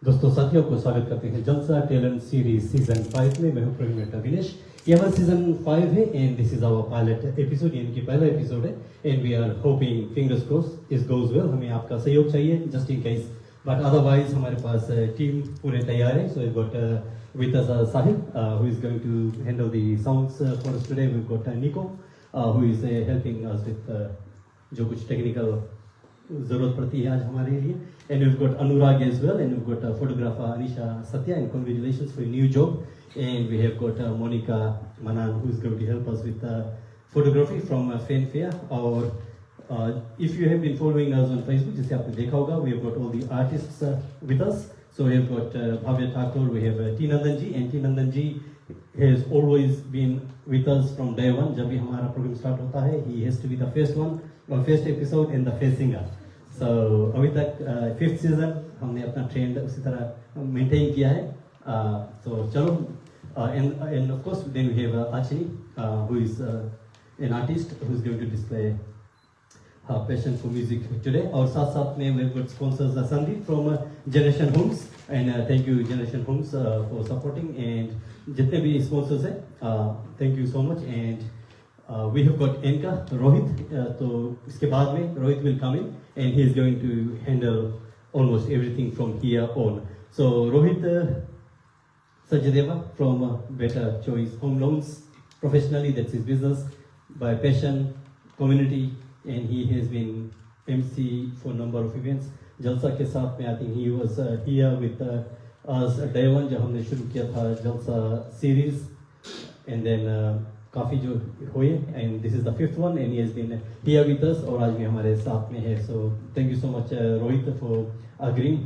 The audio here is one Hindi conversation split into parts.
दोस्तों साथियों को स्वागत करते हैं जलसा टैलेंट सीरीज सीजन 5 में। मैं हूं प्रवीण विनेश। ये हमारा सीजन 5 है and this is our pilot episode, यानी कि पहला एपिसोड है and we are hoping fingers crossed it goes well. हमें आपका सहयोग चाहिए just in case, but otherwise हमारे पास टीम पूरे तैयार है। So we got with us Sahil, who is going to handle the sounds for us today. We've got Nico, who is helping us with जो कुछ टेक्निकल जरूरत पड़ती है आज हमारे लिए, and we've got Anurag as well, and we've got photographer Anisha Satya, and congratulations for your new job. And we have got Monica Manan, who is going to help us with photography from Fanfare. और if you have been following us on Facebook, जैसे आपने देखा होगा, we have got all the artists with us. So we have got Bhavya Thakur, we have T Nandan ji, and T Nandan ji has always been with us from day one. जब भी हमारा प्रोग्राम स्टार्ट होता है, he has to be the first one, or first episode and the first singer. So अभी तक 5th season हमने अपना ट्रेंड उसी तरह मेंटेन किया है. So चलो, and of course then we have Achini, who is an artist who is going to display her passion for music today. और साथ साथ में we've got sponsors Sandeep from Generation Homes, and thank you Generation Homes for supporting, and जितने भी sponsors हैं thank you so much. And we have got Enka Rohit, तो इसके बाद में Rohit will come in and he is going to handle almost everything from here on. So Rohit Sajadeva from Better Choice Home Loans, professionally that's his business, by passion, community, and he has been MC for a number of events. जलसा के साथ में I think he was here with us day one जब हमने शुरू किया था जलसा series, and then काफ़ी जो हुए, and this is the 5th one and he has been here with us और आज भी हमारे साथ में है. So thank you so much Rohit for agreeing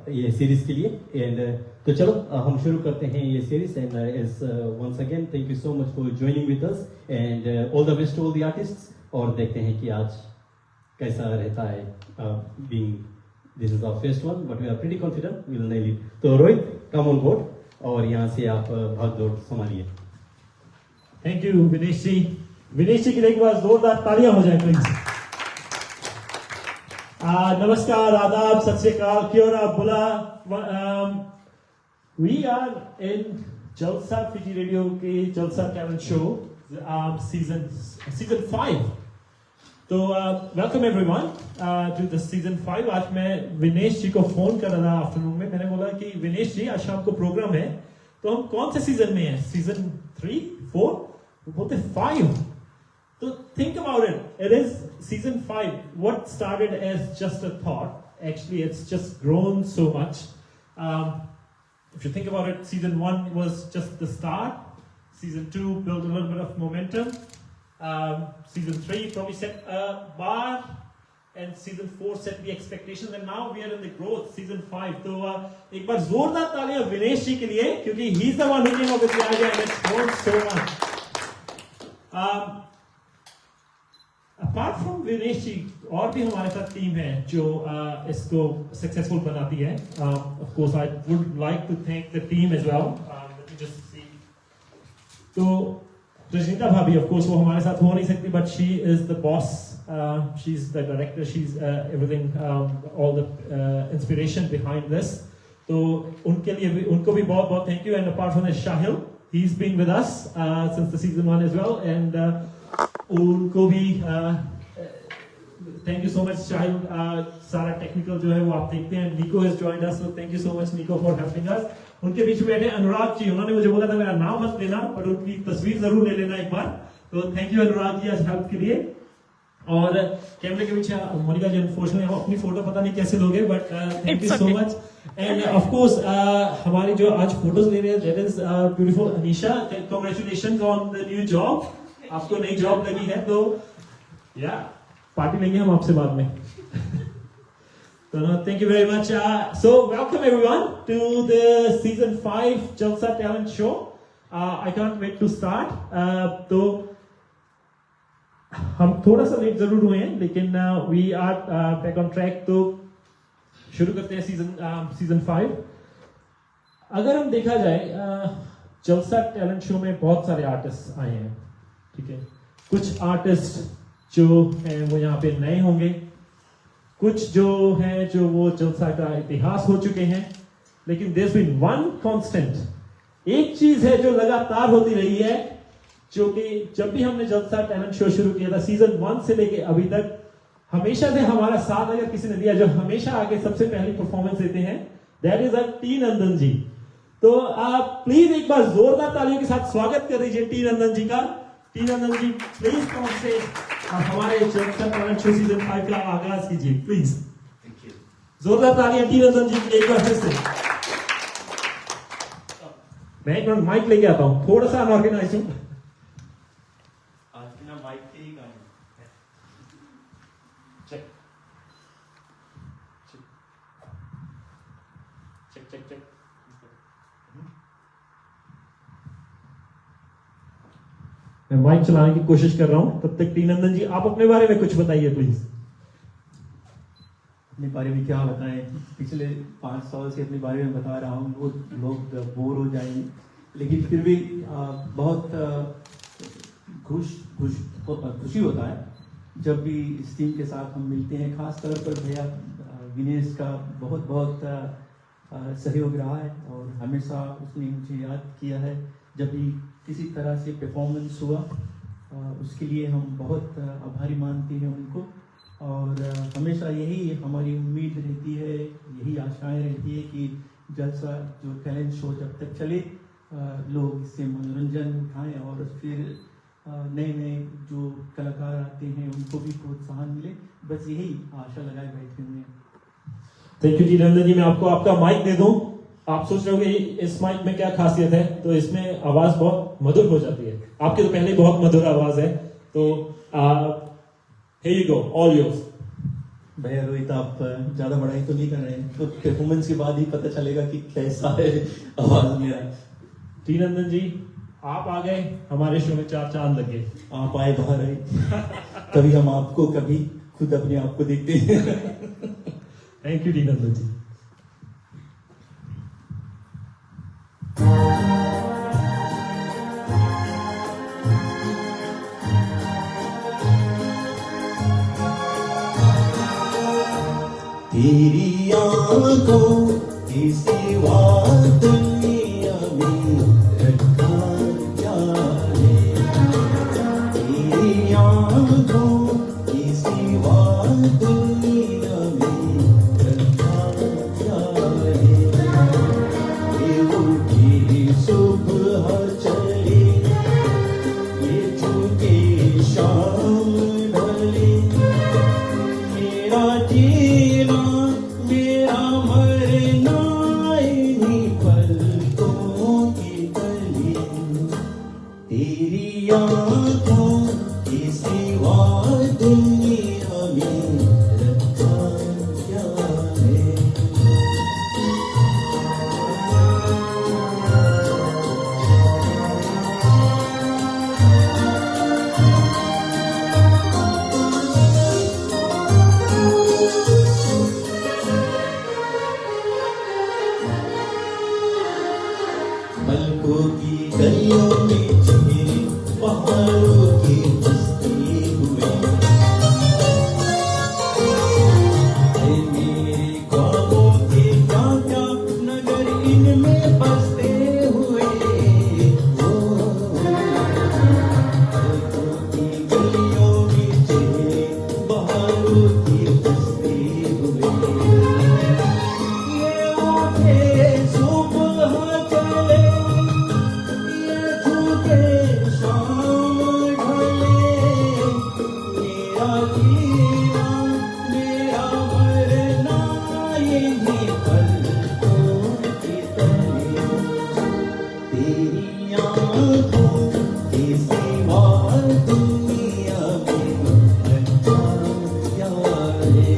ये सीरीज के लिए. एंड तो चलो हम शुरू करते हैं ये series. And as once again thank you so much for joining with us, and all the best to all the artists. और देखते हैं कि आज कैसा रहता है being this is our first one, but we are pretty confident we will nail it. तो रोहित come on board और यहाँ से आप भाग दौड़ संभालिए. थैंक यू विनेश जी. विनेश जी के लिए एक बार जोरदार तालियां हो जाए प्लीज. नमस्कार, आदाब, सत श्री अकाल, क्योरा बुला. वी आर इन जलसा फिजी रेडियो के जलसा टैलेंट शो सीजन 5. तो welcome everyone to the season 5. आज मैं विनेश जी को फोन कर रहा था आफ्टरनून में. मैंने बोला कि विनेश जी आज शाम को प्रोग्राम है, तो हम कौन से सीजन में हैं? सीजन 3, 4? बोलते 5. तो think about it. It is season 5. What started as just a thought, actually it's just grown so much. If you think about it, season 1 was just the start. Season 2 built a little bit of momentum. Season 3 probably set a bar, and season 4 set the expectations, and now we are in the growth. Season 5. तो एक बार जोरदार तालियां विनेश जी के लिए, क्योंकि he is the one who came up with the idea and it's grown so much. Apart from Vinesh जी, और भी हमारे साथ टीम है जो इसको सक्सेसफुल बनाती है. Of course, I would like to thank the team as well. Let me just see. तो रजनीता भाभी, of course, वो हमारे साथ हो नहीं सकती, but she is the boss. She's the director. She's everything, all the inspiration behind this. तो उनके लिए भी, उनको भी बहुत बहुत thank you. And apart from that, Shahil, he's been with us since the season 1 as well. And उनको भी thank you so much Shahil. सारा टेक्निकल जो है वो आप देखते हैं. Nico has joined us, so thank you so much Nico for helping us. उनके बीच में बैठे अनुराग जी, उन्होंने मुझे बोला था मेरा नाम मत लेना, पर उनकी तस्वीर जरूर ले लेना एक बार. तो थैंक यू अनुराग जी आज हेल्प के लिए. और कैमरे के पीछे मोनिका जी, अनफॉर्चुनेटली हम अपनी फोटो पता नहीं कैसे लोगे, but thank you so much. And of course हमारी जो आज फोटोज ले रहे हैं, that is beautiful Anisha. Congratulations on the new job. आपको नई जॉब लगी है, तो या पार्टी लेंगे हम आपसे बाद में. So no, thank you very much. So welcome everyone to the season 5 Jalsa Talent Show. I can't wait to start. तो हम थोड़ा सा लेट जरूर हुए हैं, लेकिन we are back on track. तो शुरू करते हैं season 5. अगर हम देखा जाए जलसा टैलेंट शो में बहुत सारे आर्टिस्ट आए हैं, ठीक है. कुछ आर्टिस्ट जो हैं वो यहाँ पे नए होंगे, कुछ जो हैं जो वो जलसा का इतिहास हो चुके हैं, लेकिन there's been one constant, एक चीज है जो लगातार होती रही है, जो कि जब भी हमने जलसा टैलेंट शो शुरू किया था सीजन 1 से लेके अभी तक हमेशा से हमारा साथ अगर किसी ने दिया, जो हमेशा आगे सबसे पहली परफॉर्मेंस देते हैं, दैट इज टी नंदन जी। तो आप प्लीज एक बार जोरदार तालियों के साथ स्वागत कर दीजिए टी नंदन जी का। टी नंदन जी प्लीज कौन से हमारे जलसा टैलेंट शो सीजन 5 का आगाज कीजिए प्लीज। जोरदार तालियां टी नंदन जी की एक बार फिर से। मैं एक मिनट माइक लेके आता हूं, थोड़ा सा अनऑर्गेनाइज हूं। आज बिना माइक के ही गाएं। Check check check check. मैं माइक चलाने की कोशिश कर रहा हूं, तब तक टी नंदन जी आप अपने बारे में कुछ बताइए प्लीज। अपने बारे में क्या बताएं, पिछले 5 साल से अपने बारे में बता रहा हूँ, वो लोग बोर हो जाएंगे, लेकिन फिर भी बहुत खुशी होता है जब भी इस टीम के साथ हम मिलते हैं। खास तौर पर भैया विनेश का बहुत बहुत सहयोग रहा है और हमेशा उसने मुझे याद किया है जब भी किसी तरह से परफॉर्मेंस हुआ, उसके लिए हम बहुत आभारी मानते हैं उनको। और हमेशा यही हमारी उम्मीद रहती है, यही आशाएं रहती है कि जलसा जो टैलेंट शो जब तक चले, लोग इससे मनोरंजन उठाएं और फिर नए नए जो कलाकार आते हैं उनको भी प्रोत्साहन मिले। बस यही आशा लगाए बैठे हुए हैं। थैंक यू टी नंदन जी। मैं आपको आपका माइक दे दूं। आप सोच रहे होंगे इस माइक में क्या खासियत है, तो इसमें आवाज बहुत मधुर हो जाती है। आपकी तो पहले ही बहुत मधुर आवाज है, तो here you go, all yours। भैया रोहित, आप ज्यादा बड़ाई तो नहीं कर रहे हैं, तो परफॉर्मेंस के बाद ही पता चलेगा कि कैसा है आवाज मेरा। टी नंदन जी आप आ गए, हमारे शो में 4 चांद लगे। आप आए बाहर आए, कभी हम आपको, कभी खुद अपने आप को देखते हैं। थैंक यू टी नंदन जी। तेरी आंखों की सिवा दुनिया में रखा क्या है, तेरी आंखों की सिवा दुनिया में रखा क्या है। ये उठी सुबह चले, ये झुके शाम ढले, मेरा जीना मेरा मरना इन्हीं पलकों की गली, तेरी आंखों की सिवा दुनिया में रखा क्या है। पलकों की गलियों में चेहरे पहाड़ों की बस्ती हुए, मेरे ख्वाबों के क्या क्या नगर इनमें बसते हुए। पलकों की गलियों में चेहरे पहाड़ों की बसती हुए, ये उठे सुबह चले, शाम ढले, मेरा जीना मेरा मरना इन्हीं पलकों की तले, तेरी आंखों की सिवा दुनिया में रखा क्या है।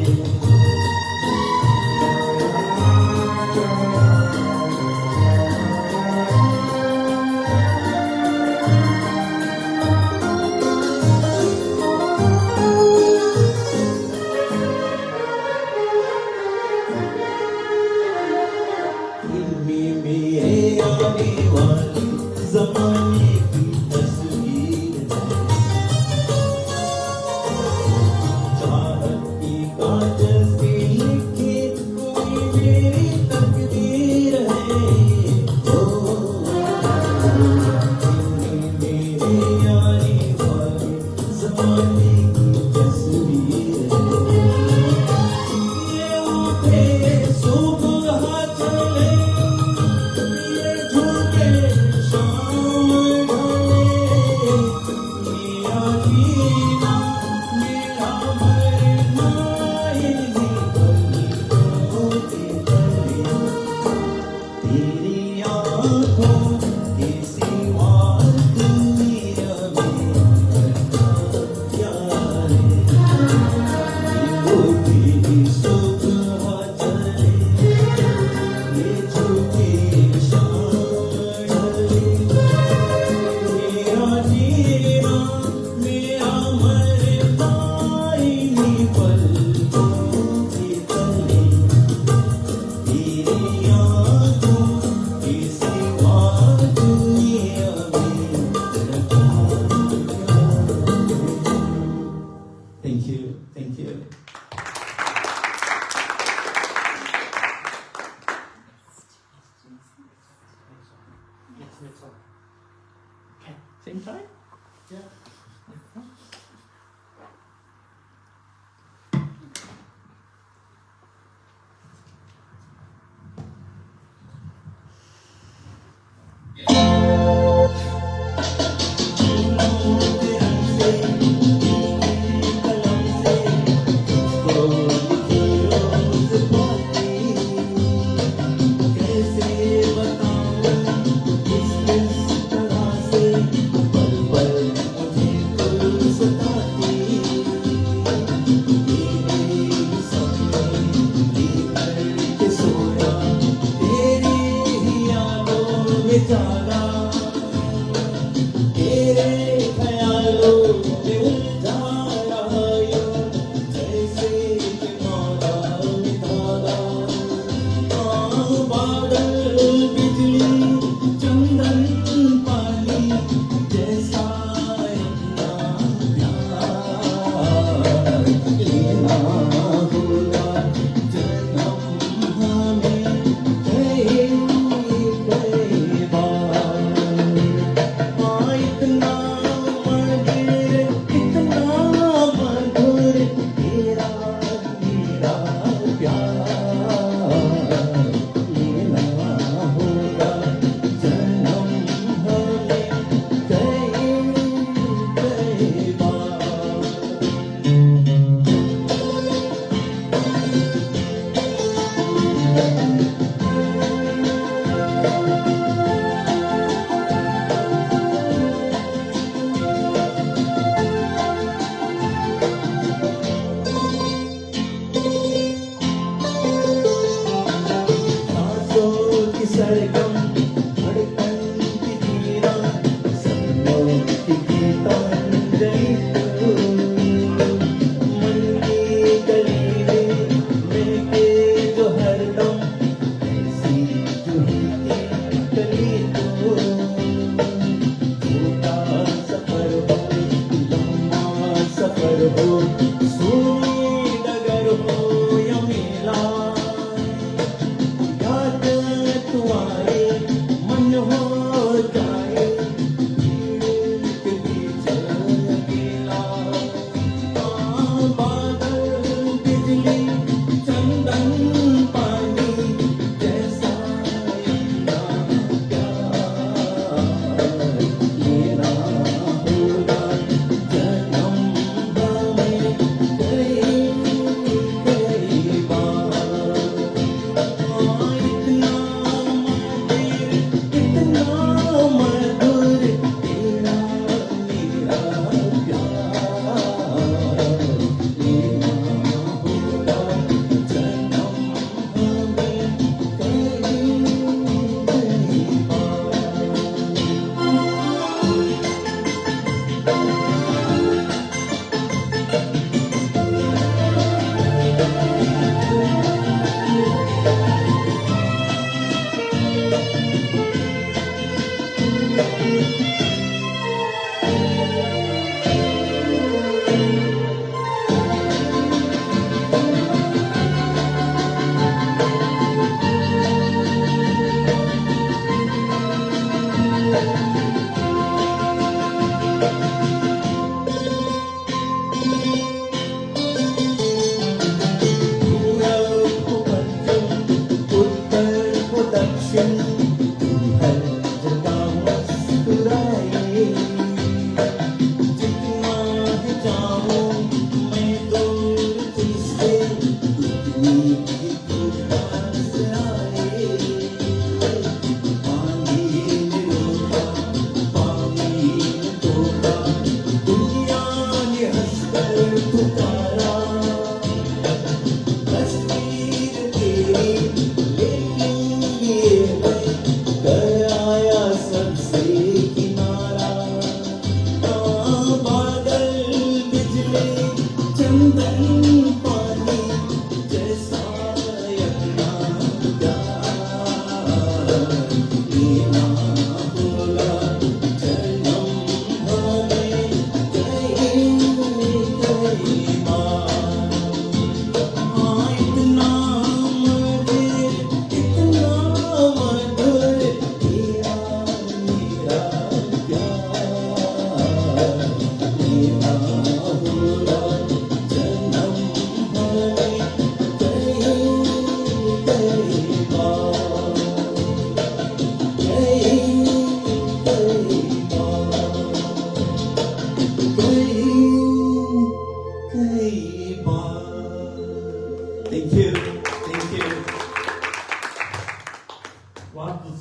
इनमें मेरे आने वाले जमाने की तस्वीर है, चाहत की कागज पे लिखी कोई मेरी तकदीर सुबह चले ये झुके शाम ढले मिया जीना मेरा मरना इन्हीं पलकों के तले तेरी आँखों के सिवा दुनिया में क्या है ये सुबह चले ये झुके शाम ढले मेरा जीना मेरा मरना इन्हीं पलकों के तले तेरी आँखों के सिवा दुनिया में thank you thank you Same time? कैसे बताऊं किस तरह से पल पल मुझे तुम सताती तेरे सपने लेकर के सोया तेरी ही यादों में जागा तेरे ख्यालों में उलझा रहा यूं जैसे कि मौला में धागा बादल बिजली चंदन पानी जैसा अपना प्यार लेना होगा जन्म हमें कई कई बार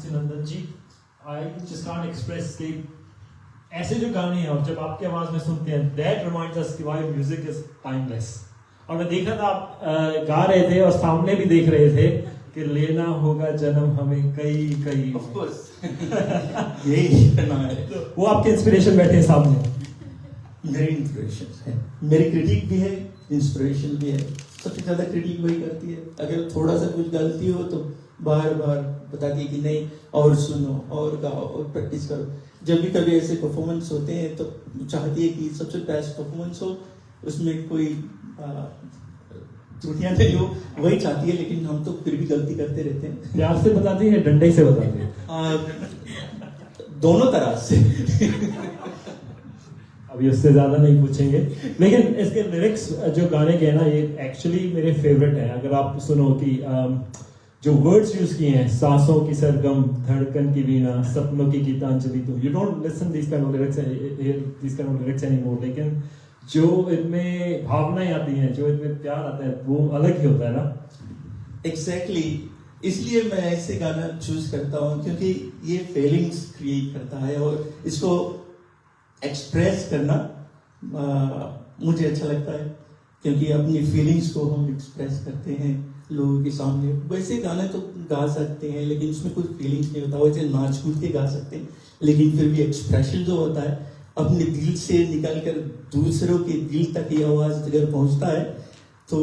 Mr. Nandan ji, I just can't express कि ऐसे जो गाने हैं और जब आपकी आवाज में सुनते हैं, that reminds us कि why music is timeless. और मैं देख रहा था आप गा रहे थे और सामने भी देख रहे थे कि लेना होगा जन्म हमें कई कई. Of course. यही करना है. तो वो आपके इंस्पिरेशन बैठे हैं सामने. मेरी इंस्पिरेशन है, मेरी क्रिटिक भी है, इंस्पिरेशन भी है. सबसे ज्यादा क्रिटिक वही करती है. अगर थोड़ा सा कुछ गलती हो तो बार बार बताती है कि नहीं और सुनो और गाओ और प्रैक्टिस करो. जब भी कभी ऐसे परफॉर्मेंस होते हैं तो चाहती है कि सबसे बेस्ट परफॉर्मेंस हो, उसमें कोई त्रुटियां नहीं हो, वही चाहती है. लेकिन हम तो फिर भी गलती करते रहते हैं. प्यार से बताती है, डंडे से बताती है? दोनों तरह से. अभी उससे ज्यादा नहीं पूछेंगे. लेकिन इसके लिरिक्स जो गाने के हैं ना, ये एक्चुअली मेरे फेवरेट हैं. अगर आप सुनो कि जो वर्ड्स यूज किए हैं, सांसों की सरगम, धड़कन की वीणा, सपनों की गीतांजलि, तो you don't listen this kind of lyrics anymore. लेकिन जो इनमें भावनाएं आती हैं, जो इनमें प्यार आता है, वो अलग ही होता है ना. एग्जैक्टली. इसलिए मैं ऐसे गाना चूज करता हूँ क्योंकि ये फीलिंग्स क्रिएट करता है और इसको एक्सप्रेस करना मुझे अच्छा लगता है. क्योंकि अपनी फीलिंग्स को हम एक्सप्रेस करते हैं लोगों के सामने. वैसे गाने तो गा सकते हैं लेकिन उसमें कोई फीलिंग्स नहीं होता. वैसे नाच कूद के गा सकते हैं लेकिन फिर भी एक्सप्रेशन जो होता है अपने दिल से निकल कर दूसरों के दिल तक ये आवाज अगर पहुंचता है तो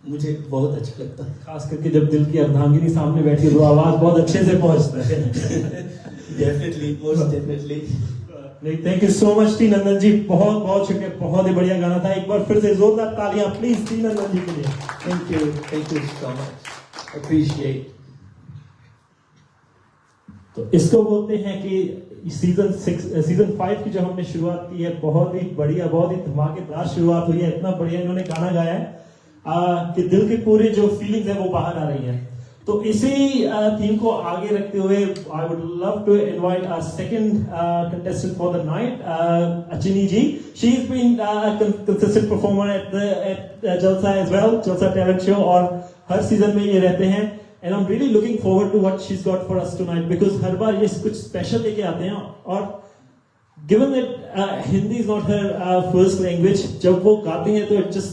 मुझे बहुत अच्छा लगता है. खास करके जब दिल की अर्धांगिनी सामने बैठी है तो आवाज बहुत अच्छे से पहुंचता है. Definitely, most definitely. नहीं, thank you so much T Nandan ji. बहुत बहुत शुक्रिया. बहुत ही बढ़िया गाना था. एक बार फिर से जोरदार तालियां प्लीज टी नंदन जी के लिए. Thank you so much. Appreciate. तो इसको बोलते हैं कि सीजन 5 की जो हमने शुरुआत की है, बहुत ही बढ़िया, बहुत ही धमाकेदार शुरुआत हुई है. इतना बढ़िया इन्होंने गाना गाया है कि दिल के पूरे जो फीलिंग्स है वो बाहर आ रही हैं. तो इसी थीम को आगे रखते हुए I would love to invite our second contestant for the night, Achini ji. She is been consistent performer at Jalsa as well, Jalsa talent show, और हर सीजन में ये रहते हैं. And I am really looking forward to what she is got for us tonight, because हर बार ये कुछ स्पेशल लेके आते हैं. और given that Hindi is not her first language, जब वो गाते हैं तो इट जस्ट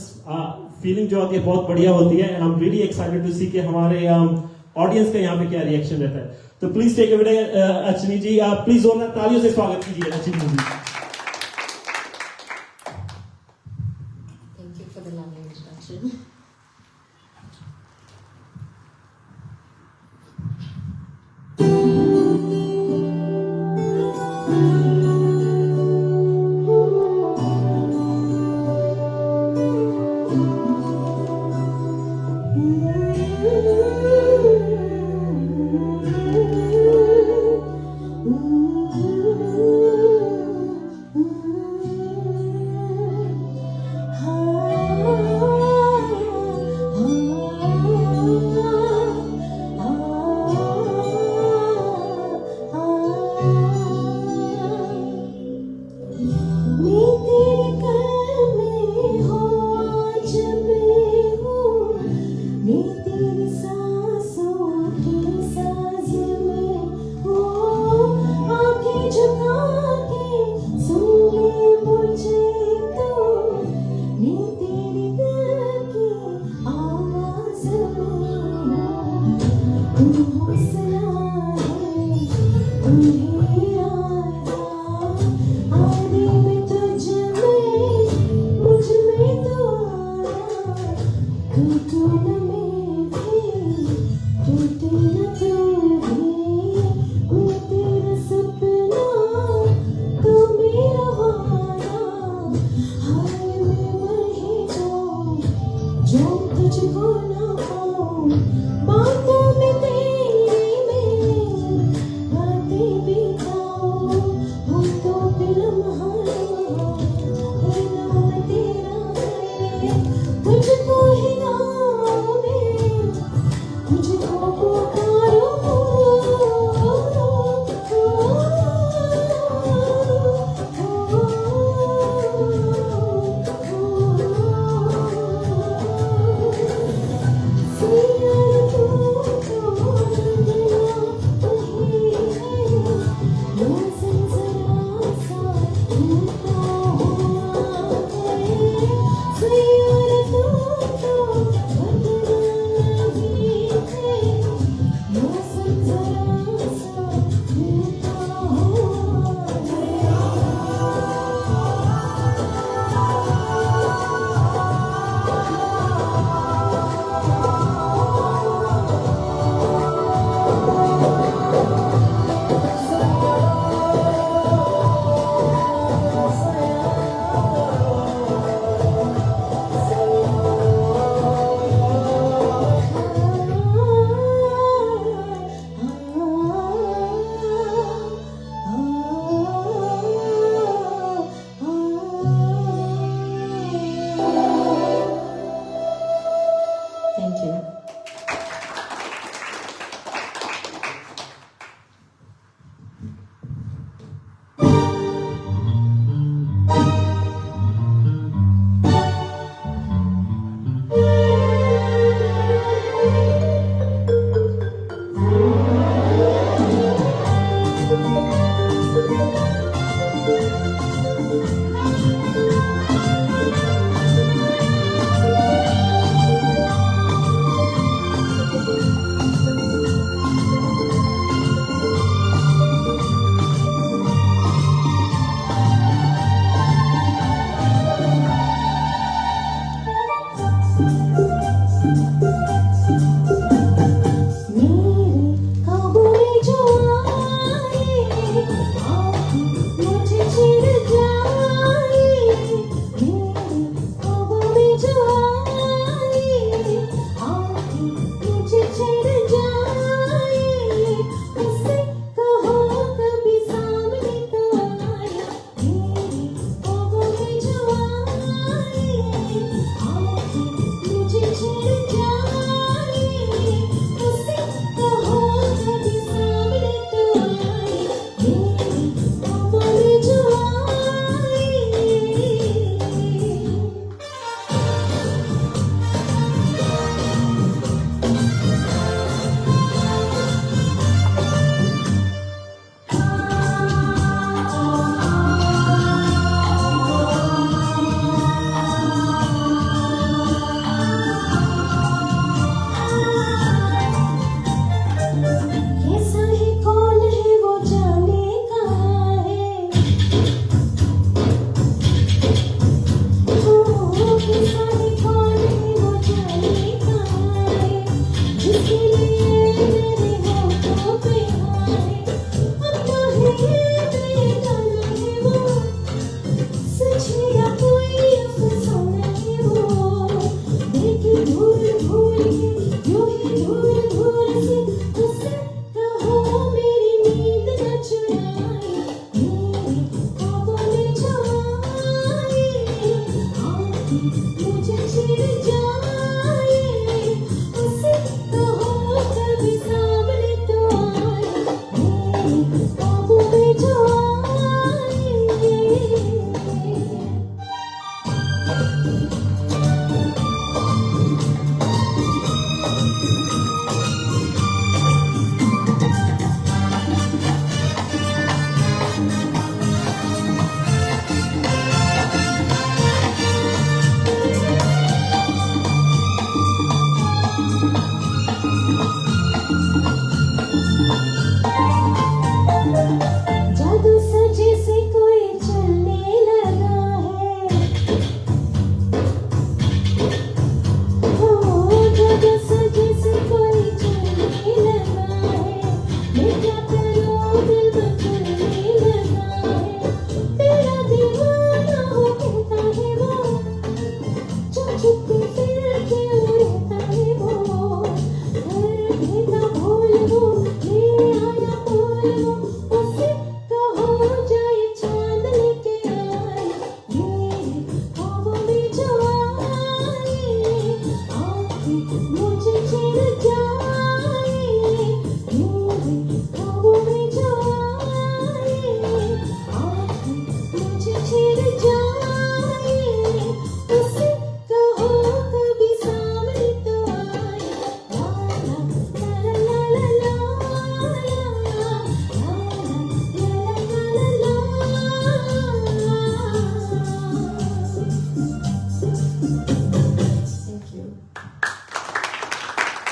फीलिंग जो आती है बहुत बढ़िया होती है. And I am really excited to see कि हमारे ऑडियंस का यहाँ पे क्या रिएक्शन रहता है. तो please take away Achini ji. Please जोरदार तालियों से स्वागत कीजिए अचिनी जी. Thank you for the lovely introduction.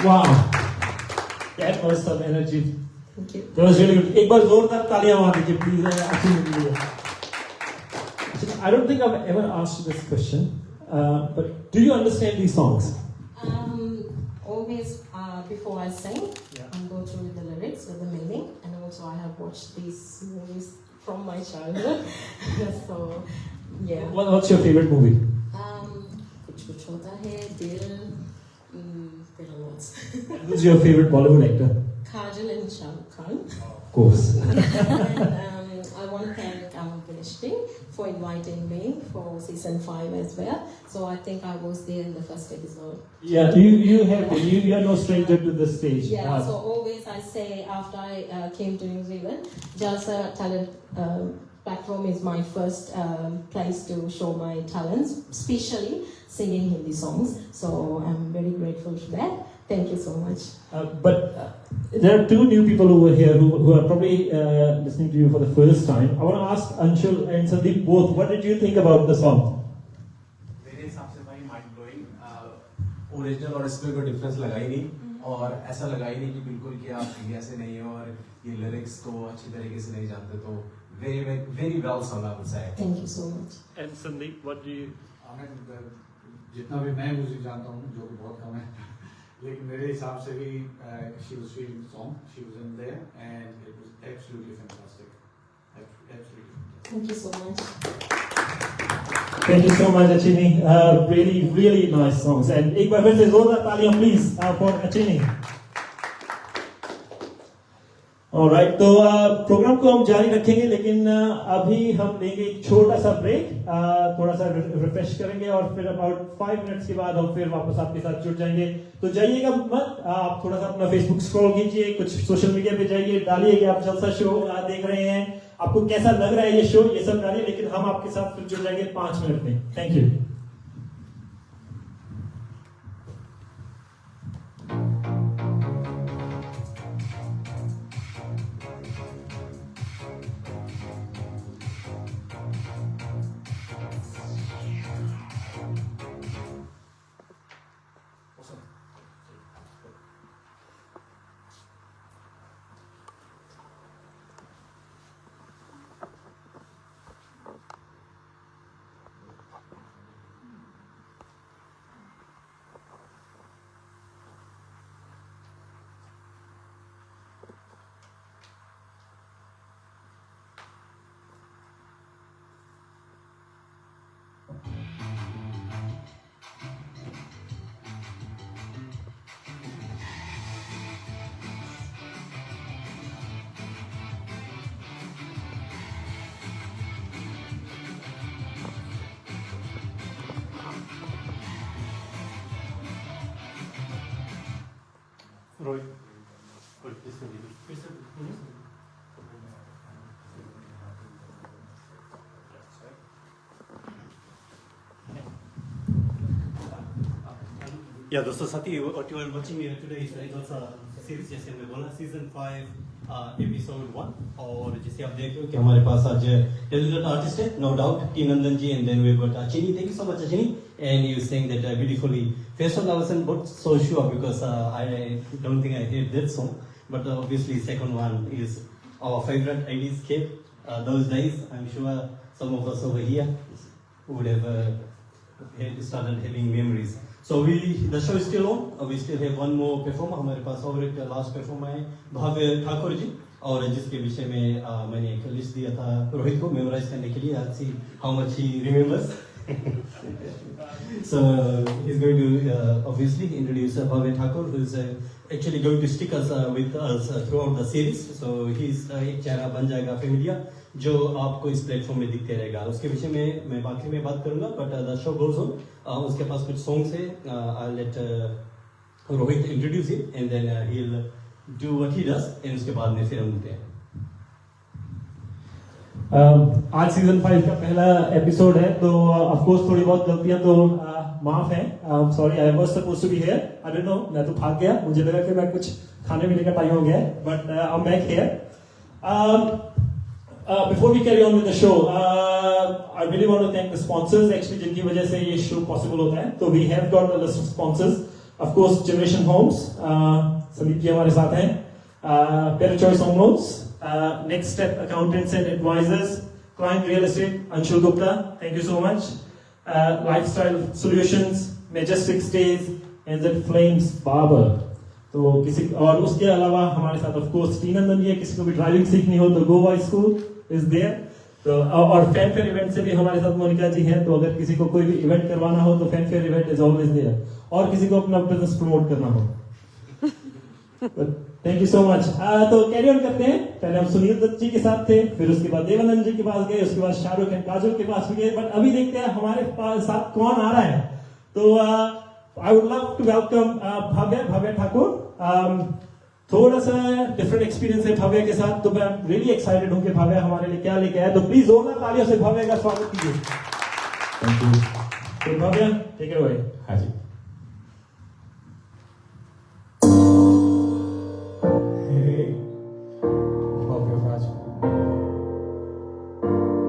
Wow, that was some energy. Thank you. That was really good. एक बार जोरदार तालियां मार दीजिए please अश्विनी के लिए. I don't think I've ever asked you this question, but do you understand these songs? Always before I sing, Yeah. I go through the lyrics with the meaning, and also I have watched these movies from my childhood. So, yeah. What's your favorite movie? कुछ कुछ होता है, दिल, there are lots. Who's your favorite Bollywood actor? Kajal and Shah Rukh Khan. Of course. And I want to thank Ganesh for inviting me for season 5 as well. So I think I was there in the first episode. Yeah, you are no stranger to this stage. Yeah, so always I say after I came to New Zealand, Jalsa Talent platform is my first place to show my talents, especially singing Hindi songs. So I'm very grateful for that. Thank you so much. But there are two new people over here who are probably listening to you for the first time. I want to ask Anshul and Sandeep both, what did you think about the song? मेरे हिसाब से भाई माइंड ब्लोइंग, ओरिजिनल और इसमें कोई डिफरेंस लगा ही नहीं, और ऐसा लगा ही नहीं कि बिल्कुल कि आप इंडिया से नहीं हो और ये लिरिक्स को अच्छी तरीके से नहीं जानते, तो very well sung I would say. Thank you so much. And Sandeep, what do you? जितना भी मैं म्यूजिक जानता हूँ, जो कि बहुत कम है, लेकिन मेरे हिसाब से भी she was feeling the song, she was in there, and it was absolutely fantastic. Absolutely fantastic. Thank you so much. Thank you so much, Achini. Really nice songs. And एक बार फिर से जोरदार तालियां please for Achini. Alright, तो प्रोग्राम को हम जारी रखेंगे, लेकिन अभी हम लेंगे एक छोटा सा ब्रेक, थोड़ा सा रिफ्रेश करेंगे और फिर अबाउट 5 मिनट्स के बाद हम फिर वापस आपके साथ जुड़ जाएंगे. तो जाइएगा मत, आप थोड़ा सा अपना फेसबुक स्क्रॉल कीजिए, कुछ सोशल मीडिया पे जाइए, डालिए कि आप जलसा शो देख रहे हैं, आपको कैसा लग रहा है ये शो, ये सब डालिए, लेकिन हम आपके साथ फिर जुड़ जाएंगे 5 मिनट में. Thank you. Rohit. Yeah, दोस्तों साथी, what you are watching here today is Jalsa series, जैसे हमने बोला season 5 episode 1, और जैसे आप देख रहे हो कि हमारे पास आज talented artist है, no doubt, T Nandan ji, and then we got Achini. Thank you so much, Achini, and you sang that beautifully. First song I wasn't not so sure because I don't think I heard that song, but obviously second one is our favorite 80s kid. Those days, I'm sure some of us over here would have started having memories. So the show is still on. We still have one more performer. हमारे पास और एक last performer है भाव्य ठाकुर जी, और जिसके विषय में मैंने एक लिस्ट दिया था रोहित को मेमोराइज करने के लिए. Let's see how much he remembers. So he's going to obviously introduce Bhavya Thakur, who is actually going to stick us with us throughout the series. So he's एक चेहरा बन जाएगा फेमिलियर जो आपको इस प्लेटफॉर्म में दिखते रहेगा. उसके विषय में मैं बाकी में बात करूंगा, but the show goes on. उसके पास कुछ सॉन्ग्स है. I'll let Rohit introduce him and then he'll do what he does, and उसके बाद में फिर हम मिलते हैं. आज सीजन 5 का पहला एपिसोड है, तो ऑफ कोर्स थोड़ी बहुत गलतियां तो माफ हैं. Sorry, I was supposed to be here. I don't know, मैं तो भाग गया. मुझे लगा कि मैं कुछ खाने पीने का टाइम हो गया, but I am back here. Before we carry on with the show, I really want to thank the sponsors actually जिनकी वजह से ये शो पॉसिबल होता है. तो we have got a list of sponsors. Of course generation homes, Sandeep ji हमारे साथ हैं, better choice home loans, next step accountants and advisors, client real estate Anshul Gupta, thank you so much, lifestyle solutions, majestic stage, NZ flames barber. तो किसी और उसके अलावा हमारे साथ of course T Nandan ji है, किसी को भी ड्राइविंग सीखनी हो तो गोवा स्कूल इज देयर। तो और फैनफेयर इवेंट से भी हमारे साथ मोनिका जी हैं, तो अगर किसी को कोई भी इवेंट करवाना हो तो fanfare event is always there, और किसी को अपना बिजनेस प्रमोट करना हो। Thank you so much. तो कैरी ऑन करते हैं। पहले हम सुनील दत्त जी के साथ थे, फिर उसके बाद देवानंद जी के पास गए, उसके बाद शाहरुख एंड काजोल के पास भी गए, बट अभी देखते हैं हमारे साथ कौन आ रहा है। तो I would love to welcome भव्य ठाकुर। थोड़ा सा डिफरेंट एक्सपीरियंस है भव्य के साथ, तो मैं रियली एक्साइटेड हूँ कि भव्य हमारे लिए क्या लेके आया। तो प्लीज जोरदार तालियों से भव्य का स्वागत कीजिए। Thank you. तो भव्य टेक इट अवे। हाँ जी। भव्य राजपूत,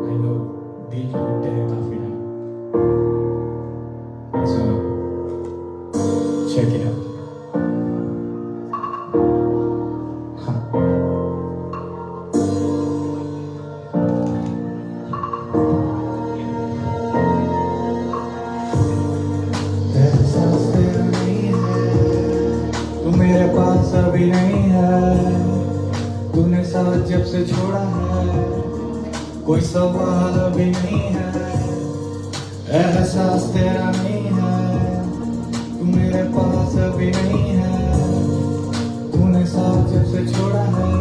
I know दिल टूटे हैं काफी ना, सुनो, check it out। मेरे पास अभी नहीं है, तूने साथ जब से छोड़ा है, कोई सवाल अभी नहीं है, एहसास तेरा नहीं है, तू मेरे पास अभी नहीं है, तूने साथ जब से छोड़ा है,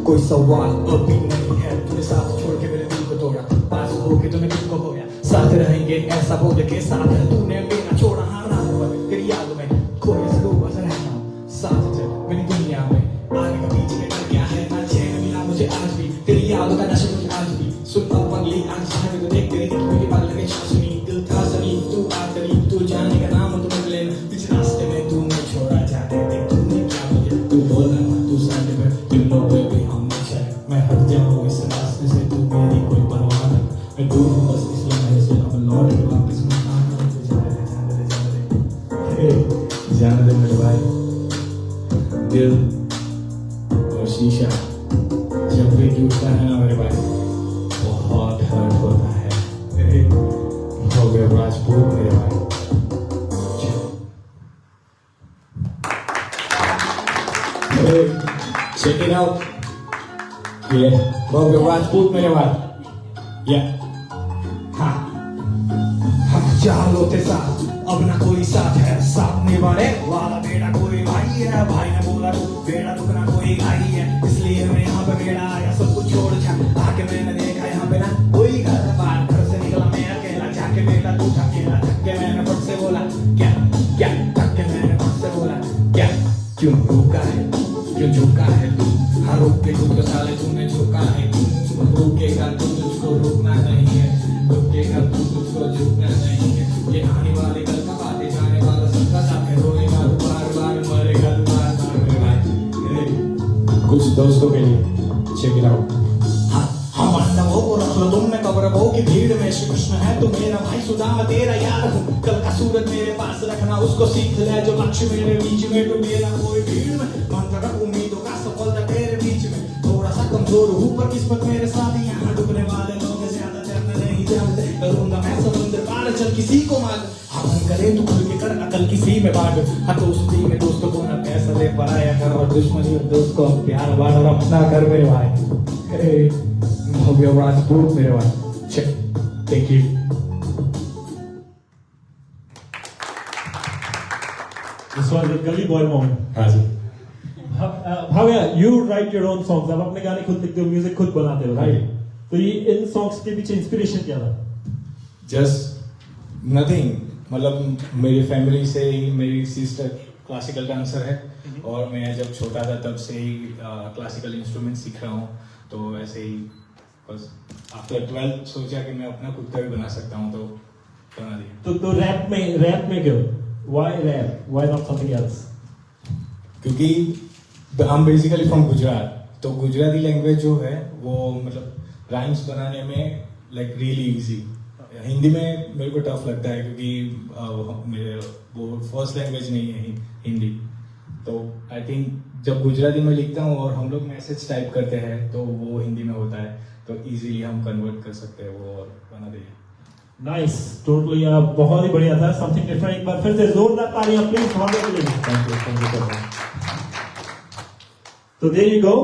कोई सवाल अभी नहीं है, तूने साथ छोड़ के मेरे दिल को तोड़ा, पास होके तुम्हें दिल को खोया, साथ रहेंगे ऐसा बोल के साथ है, तूने मेरा छोड़ा, हाँ रात भर तेरी याद में खोए से बस रहता हूँ, साथ चल मेरी दुनिया में, आगे का बीच में डर गया है, ना चैन मिला मुझे आज भी, तेरी यादों का नशा मुझे आज भी, सुनता पगली आज जाने तो देख तेरी मेरी बात लगे शासनी, दिल था सनी, तू आखरी, तू जाने का नाम तो मत लेना, इस रास्ते में तूने छोड़ा जाने दे, तूने क्या मुझे, तू बोला ना तू साथ में, you know baby how much मैं हट जाऊँ इस रास्ते से, तू मेरी कोई परवाह न, मैं दूर हूँ बस इस लम्हे से, अब लौट के वापस मैं आना हूँ, जाने दे मेरे भाई। दिल और शीशा जब भी टूटता है ना मेरे भाई, बहुत हर्ट होता है, हो गया राजपूत मेरे भाई। Check it out, yeah, हो गया राजपूत मेरे भाई, yeah, हाँ, हम चार होते साथ, अब ना कोई साथ है, साथ निभाने वाला बेड़ा कोई भाई है, भाई ने बोला बेड़ा दुगना कोई भाई है, इसलिए मैं यहाँ पे बेड़ा आया, सब कुछ छोड़ जा, आके मैंने देखा यहाँ पे ना कोई घर बार, घर से निकला मैं अकेला, जाके बेटा तू अकेला, थक के मैंने फट से बोला क्या क्या, थक के मैंने फट से बोला क्या, क्यों रुका है, क्यों झुका है तू, हाँ रुक के खुद को साले तूने झुका है, रुकेगा तू तुझको रुकना नहीं है, रुकेगा तू तुझको झुकना नहीं है, ये आने वाले कल का बातें जाने वाला सबका साथ है, रोएगा बार बार मरेगा बार बार मेरे भाई। कुछ दोस्तों के लिए चेक इट आउट। हम मंडपों को रख लो तुमने कब्रों की भीड़ में, श्री कृष्ण है तो मेरा भाई, सुदामा तेरा यार हूँ, कल का सूरज मेरे पास रखना, उसको सीख ले जो लक्ष्य मेरे बीच में, तू मेरा कोई भीड़ में, मंत्र रख उम्मीदों का सफलता तेरे बीच में, थोड़ा सा कमजोर हूँ पर किस्मत मेरे साथ, यहाँ डूबने वाले लोग ज्यादा तैरना नहीं जानते, करूंगा मैं समुद्र पार चल किसी को मार, हम करें तो खुल के कर अकल किसी में बांट, हाँ दोस्ती में दोस्तों को ना पैसा दे पराया कर, और दुश्मनी में दोस्त को प्यार बांट और अपना कर मेरे भाई। हो गया राजपूत मेरे भाई, check thank you. This was a gully boy moment. हाँ जी। Bhavya, you write your own songs, आप अपने गाने खुद लिखते हो, म्यूजिक खुद बनाते हो, राइट? तो ये इन सॉन्ग्स के पीछे इंस्पिरेशन क्या था? जस्ट नथिंग, मतलब मेरी फैमिली से ही, मेरी सिस्टर क्लासिकल डांसर है, और मैं जब छोटा था तब से ही क्लासिकल इंस्ट्रूमेंट सीख रहा हूँ, तो ऐसे ही बस आफ्टर 12 सोचा कि मैं अपना खुद का भी बना सकता हूँ, तो बना दिया। तो रैप में क्यों? Why rap? Why not something else? क्योंकि हम बेसिकली फ्रॉम गुजरात, तो गुजराती लैंग्वेज जो है वो मतलब राइम्स बनाने में लाइक रियली इजी, हिंदी में मेरे को टफ लगता है क्योंकि मेरे वो फर्स्ट लैंग्वेज नहीं है हिंदी। तो आई थिंक जब गुजराती में लिखता हूँ और हम लोग मैसेज टाइप करते हैं तो वो हिंदी में होता है, तो इजीली हम कन्वर्ट कर सकते हैं वो और बना देंगे। नाइस, टोटली बहुत ही बढ़िया था, समथिंग डिफरेंट। एक बार फिर से जोरदार तालियां प्लीज हमारे लिए। Thank you so much. तो देयर यू गो,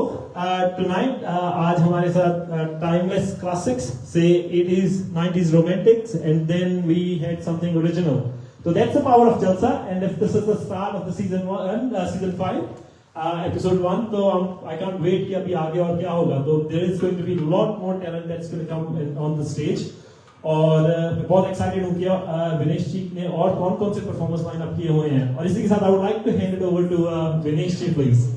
टुनाइट आज हमारे साथ टाइमलेस क्लासिक्स से it is 90s romantics and then we had something original. So that's the power of Jalsa, and if this is the start of the season 5, episode 1, so I can't wait कि अभी आगे और क्या होगा। तो there is going to be a lot more talent that's going to come on the stage, और मैं बहुत excited हूँ कि विनेश जी ने और कौन-कौन से performance line up किए हुए हैं। और इसी के साथ I would like to hand it over to Vinesh ji, please.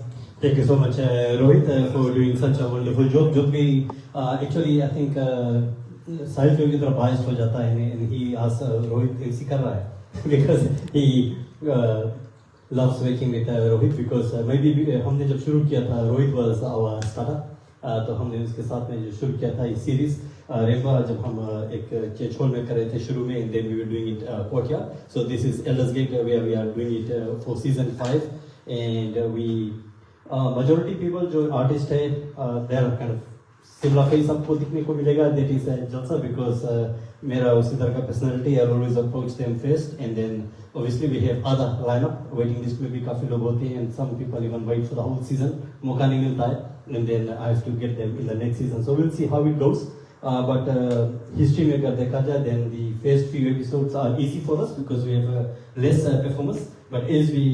Thank you so much, Rohit, for doing such a wonderful job. जो भी actually I think साहिल की तरफ biased हो जाता है, and he asked Rohit MC कर रहा है because he loves working with Rohit, because maybe हमने जब शुरू किया था, Rohit was our starter, तो हमने उसके साथ में जो शुरू किया था इस सीरीज रेम्बा, जब हम एक चेच हॉल में कर रहे थे शुरू में, and then we were doing it courtyard. So this is Elders Gate where we are doing it for season 5, and we majority people जो artist है they are kind of similar face आपको दिखने को मिलेगा, that is Jalsa, because मेरा उसी तरह का personality, I always approach them first, and then obviously we have other lineup, waiting list में भी काफी लोग होते हैं, and some people even wait for the whole season, मौका नहीं मिलता है, and then I have to get them in the next season, so we'll see how it goes. But history में अगर देखा जाए, then the first few episodes are easy for us because we have less performance, but as we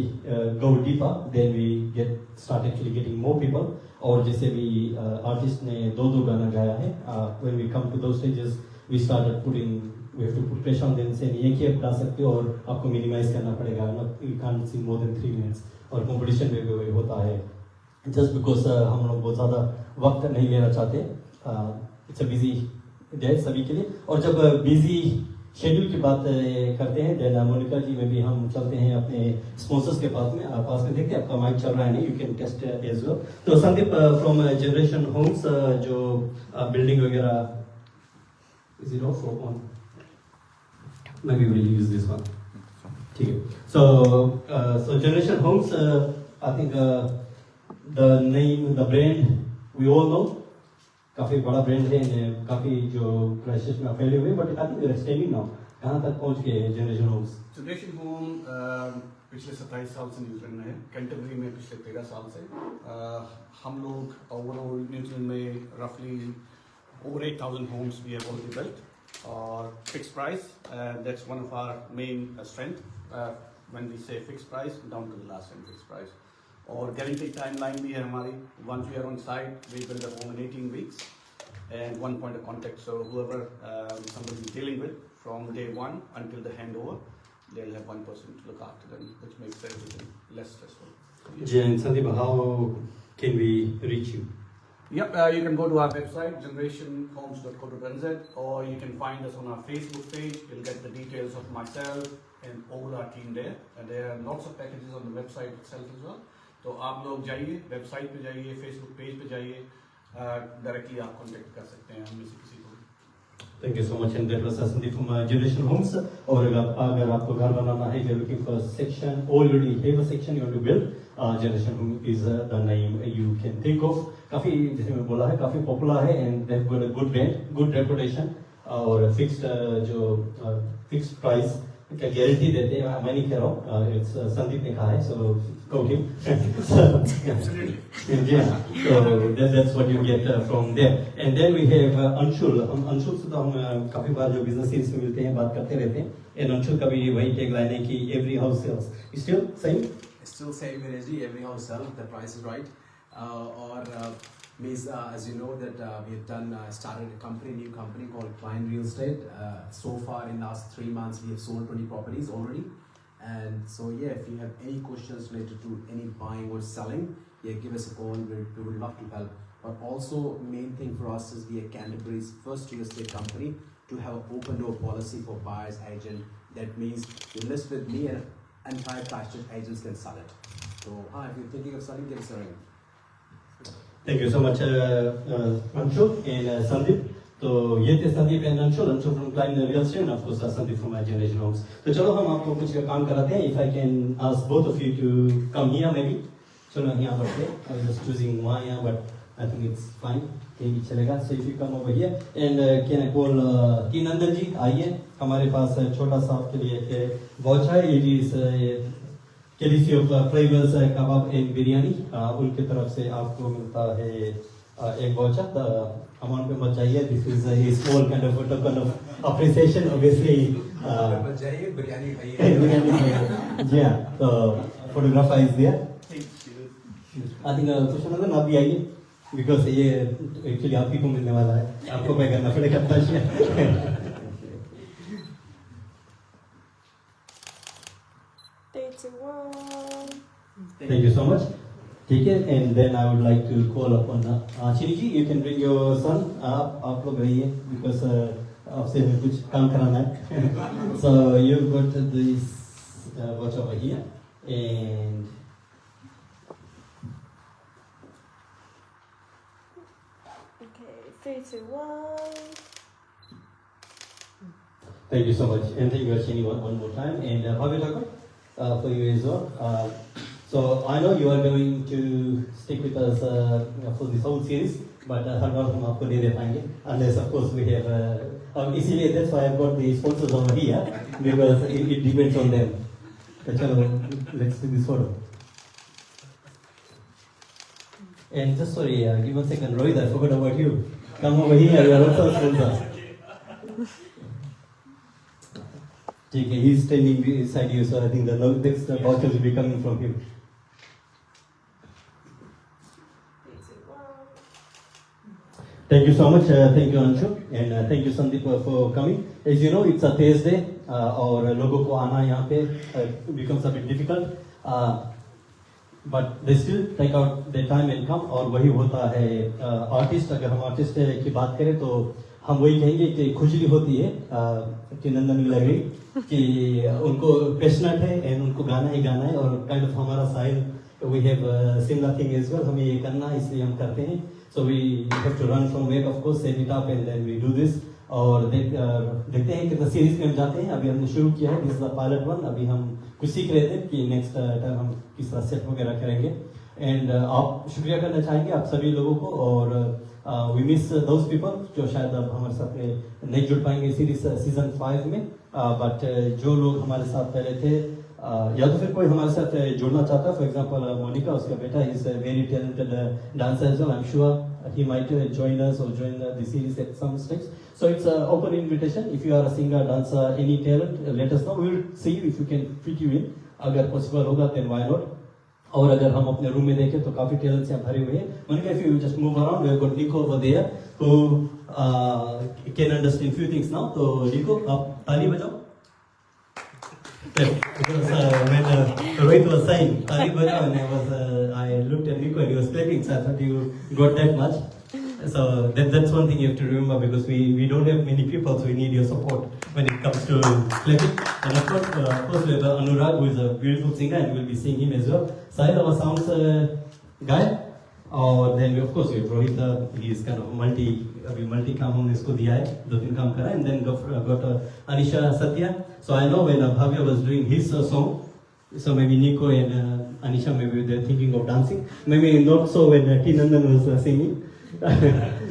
go deeper, then we start actually getting more people. और जैसे भी आर्टिस्ट ने 2 गाना गाया है, when we come to those stages, we started putting, we have to put pressure on them, saying ये क्या गा सकते हो और आपको minimize करना पड़ेगा, you can't sing more than 3 minutes, और competition में भी होता है, just because हम लोग बहुत ज़्यादा वक्त नहीं लेना चाहते, it's a busy day सभी के लिए। और जब busy शेड्यूल की बात करते हैं, देन मोनिका जी में भी हम चलते हैं अपने स्पॉन्सर्स के पास में देखते हैं, आपका माइक चल रहा है नहीं, you can test as well. तो संदीप फ्रॉम जनरेशन होम्स, जो बिल्डिंग वगैरह, is it off on, maybe will use this one, ठीक है। So generation homes, I think the name, the brand we all know, काफी बड़ा ब्रांड है, काफी जो क्राइसिस में फैले हुए, but I think they are extending now. कहां तक पहुंच गए जनरेशन होम्स? जनरेशन होम पिछले 27 साल से न्यूजीलैंड में है, कैंटरबरी में पिछले 13 साल से। हम लोग ओवरऑल न्यूजीलैंड में रफली over 8,000 homes we have already built, और fixed price, that's one of our main strength, when we say fixed price, down to the last cent fixed price. और guaranteed timeline भी है हमारी, once we are on site we build a home in 18 weeks, and 1 point of contact, so whoever somebody is dealing with from day 1 until the handover, they'll have one person to look after them, which makes everything less stressful. Jen, Sandeep, how can we reach you? Yep, you can go to our website, generationhomes.co.nz, or you can find us on our Facebook page. You'll get the details of myself and all our team there. And there are lots of packages on the website itself as well. तो आप लोग जाइए, वेबसाइट पे जाइए, फेसबुक पेज पे जाइए, डायरेक्टली आप कांटेक्ट कर सकते हैं हम में से किसी को। Thank you so much, and that was Sandeep from Generation Homes. और अगर आपको घर बनाना है, you're looking for a section, already have a section you want to build, Generation Home is the name you can think of. काफी, जैसे मैं बोला है, काफी पॉपुलर है, and they've got a good brand, good reputation, और फिक्स्ड जो फिक्स्ड प्राइस का गारंटी देते हैं। मैं नहीं कह रहा हूँ, इट्स संदीप ने कहा है, so quote him. Yeah, so that's what you get from them. And then we have Anshul. Anshul से तो हम काफी बार जो बिजनेस सीरीज में मिलते हैं, बात करते रहते हैं, and Anshul का भी वही टैग लाइन है कि every house sells. Still same? Still same energy, every house sells, the price is right. Means as you know that we have done started a new company called Klein Real Estate. So far in last 3 months we have sold 20 properties already, and so yeah, if you have any questions related to any buying or selling, yeah, give us a call. We would love to help. But also main thing for us is we are Canterbury's first real estate company to have an open door policy for buyers agent. That means you list with me and entire Christchurch agents can sell it. So if you're thinking of selling, give us a ring. Thank you so much, Anshul and Sandeep. तो ये थे Sandeep and Anshul from client real estate and of course Sandeep from my generation homes. तो चलो हम आपको कुछ काम कराते हैं। If I can ask both of you to come here maybe. चलो यहाँ पर थे, आई वाज जस्ट चूजिंग वहाँ यहाँ but I think it's fine, कहीं भी चलेगा। So if you come over here and can I call T Nandan ji, आइए। हमारे पास छोटा सा आपके लिए एक वॉच है, इट इज केलीसी of flavours kebab and biryani, उनकी तरफ से आपको मिलता है एक वाउचर। द अमाउंट पे मत जाइए, this is a small kind of token of appreciation obviously। मत जाइए, बिरयानी खाइए। बिरयानी खाइए जी हाँ। तो photographer is there, I think कुछ आप भी आइए बिकॉज ये एक्चुअली आप ही को मिलने वाला है, आपको पे करना पड़ेगा। Thank you so much. ठीक है, and then I would like to call upon Chini ji, you can bring your son. आप लोग रहिए because आपसे हमें कुछ काम कराना है। So you've got this watch over here and okay, 3, 2, 1. thank you so much, and thank you Chini one more time, and Bhavya Thakur for you as well. So I know you are going to stick with us for this whole series, but हर बार हम आपको नहीं दे पाएंगे unless of course we have इसीलिए that's why I've got the sponsors over here because it depends on them. तो चलो let's do this photo. And just sorry, give 1 second, Rohit, I forgot about you. Come over here, you are also a sponsor. ठीक है, he's standing beside you, so I think the next vouchers will be coming from him. Thank you so much. Thank you Anshu and thank you Sandeep for coming. As you know, it's a Thursday और लोगों को आना यहाँ पे becomes a bit difficult, but they still take out their time and come. और वही होता है आर्टिस्ट। अगर हम आर्टिस्ट की बात करें तो हम वही कहेंगे कि खुजली होती है कि नंदन will agree कि उनको पैशनेट है एंड उनको गाना ही गाना है, और काइंड ऑफ हमारा साइल we have similar thing as well, हमें ये करना है इसलिए हम करते हैं। So we have to run from work, of course, set it up and then we do this। और देखते हैं कितना सीरीज में हम जाते हैं। अभी हमने शुरू किया है, this is the pilot one. अभी हम कुछ सीख रहे थे कि नेक्स्ट टाइम हम किस तरह सेट वगैरह करेंगे। एंड आप शुक्रिया करना चाहेंगे आप सभी लोगों को, और वी मिस दोज पीपल जो शायद अब हमारे साथ नहीं जुड़ पाएंगे सीरीज सीजन 5 में, बट जो लोग हमारे साथ पहले थे या तो फिर कोई हमारे साथ जुड़ना चाहता है, फॉर एग्जांपल मोनिका, उसका बेटा is very talented dancer as well, I am sure he might join us or join the series at some stage. So it's an open invitation. If you are a singer, dancer, any talent, let us know. We will see if we can fit you in. अगर possible होगा then why not. और अगर हम अपने रूम में देखें तो काफी टैलेंट्स यहाँ भरे हुए हैं। Monica, if you just move around, we have got Nico over there who can understand few things now. तो Nico, आप ताली बजाओ। Because when Rohit was saying ताली बजाओ, and I looked at Nico and he was clapping, so I thought you got that much. So that's one thing you have to remember, because we don't have many people, so we need your support when it comes to clapping. And of course we have Anurag, who is a beautiful singer, and we'll be seeing him as well. Sahil, our sounds guy. और then of course we have Rohit, he is kind of multi काम हमने इसको दिया है, 2-3 काम करा, and then got Anisha Satya. So I know when Bhavya was doing his song, so maybe Nico and Anisha maybe they're thinking of dancing, maybe not so when T Nandan was singing.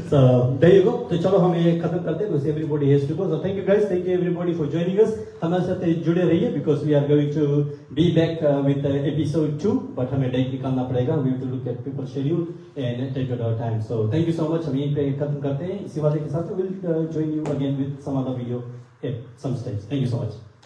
So there you go. तो चलो हम ये खत्म करते हैं, because everybody has to go. So thank you guys, thank you everybody for joining us. हमारे साथ जुड़े रहिए, because we are going to be back with episode 2, but हमें डेट निकालना पड़ेगा. We have to look at people's schedule and take out our time. So thank you so much. हम यहीं पे खत्म करते हैं इसी वादे के साथ. We'll join you again with some other video at some stage. Thank you so much.